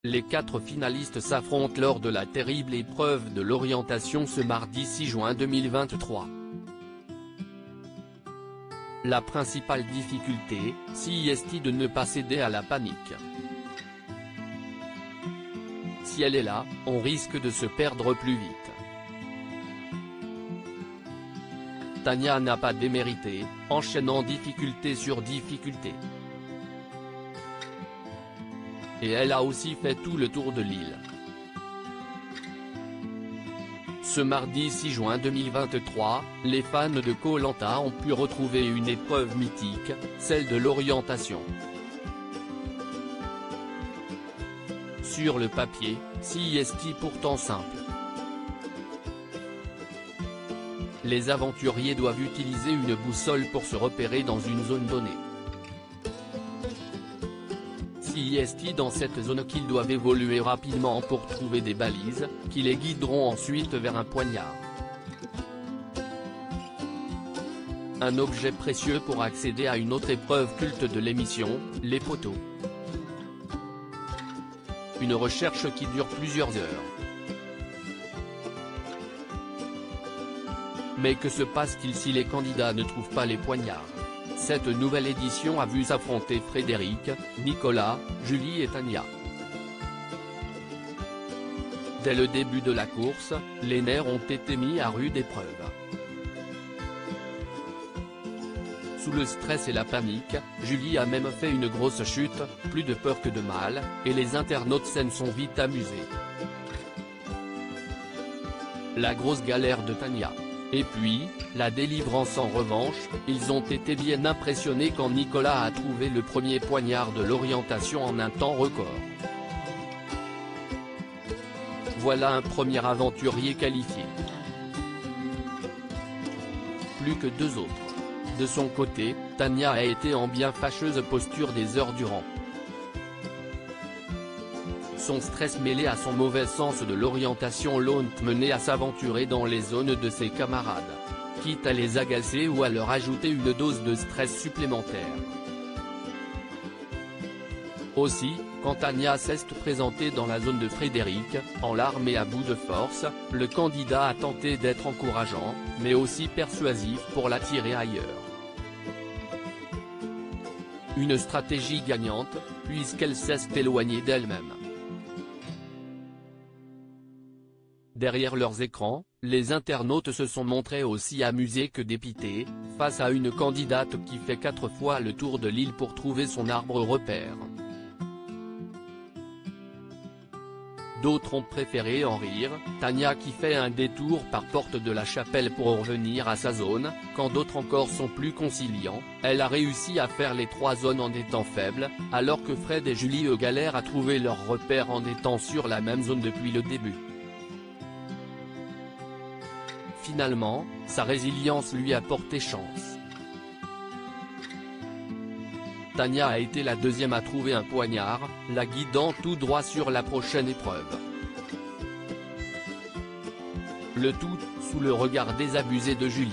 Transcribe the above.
Les 4 finalistes s'affrontent lors de la terrible épreuve de l'orientation ce mardi 6 juin 2023. La principale difficulté, est de ne pas céder à la panique. Si elle est là, on risque de se perdre plus vite. Tania n'a pas démérité, enchaînant difficulté sur difficulté. Et elle a aussi fait tout le tour de l'île. Ce mardi 6 juin 2023, les fans de Koh-Lanta ont pu retrouver une épreuve mythique, celle de l'orientation. Sur le papier, pourtant simple. Les aventuriers doivent utiliser une boussole pour se repérer dans une zone donnée. Dans cette zone qu'ils doivent évoluer rapidement pour trouver des balises, qui les guideront ensuite vers un poignard. Un objet précieux pour accéder à une autre épreuve culte de l'émission, les poteaux. Une recherche qui dure plusieurs heures. Mais que se passe-t-il si les candidats ne trouvent pas les poignards? Cette nouvelle édition a vu s'affronter Frédéric, Nicolas, Julie et Tania. Dès le début de la course, les nerfs ont été mis à rude épreuve. Sous le stress et la panique, Julie a même fait une grosse chute, plus de peur que de mal, et les internautes s'en sont vite amusés. La grosse galère de Tania. Et puis, la délivrance en revanche, ils ont été bien impressionnés quand Nicolas a trouvé le premier poignard de l'orientation en un temps record. Voilà un premier aventurier qualifié. Plus que 2 autres. De son côté, Tania a été en bien fâcheuse posture des heures durant. Son stress mêlé à son mauvais sens de l'orientation l'ont mené à s'aventurer dans les zones de ses camarades, quitte à les agacer ou à leur ajouter une dose de stress supplémentaire. Aussi, quand Tania s'est présentée dans la zone de Frédéric, en larmes et à bout de force, le candidat a tenté d'être encourageant, mais aussi persuasif pour l'attirer ailleurs. Une stratégie gagnante, puisqu'elle s'est éloignée d'elle-même. Derrière leurs écrans, les internautes se sont montrés aussi amusés que dépités, face à une candidate qui fait 4 fois le tour de l'île pour trouver son arbre repère. D'autres ont préféré en rire, Tania qui fait un détour par Porte de la Chapelle pour revenir à sa zone, quand d'autres encore sont plus conciliants, elle a réussi à faire les 3 zones en étant faible, alors que Fred et Julie galèrent à trouver leur repère en étant sur la même zone depuis le début. Finalement, sa résilience lui a porté chance. Tania a été la deuxième à trouver un poignard, la guidant tout droit sur la prochaine épreuve. Le tout, sous le regard désabusé de Julie.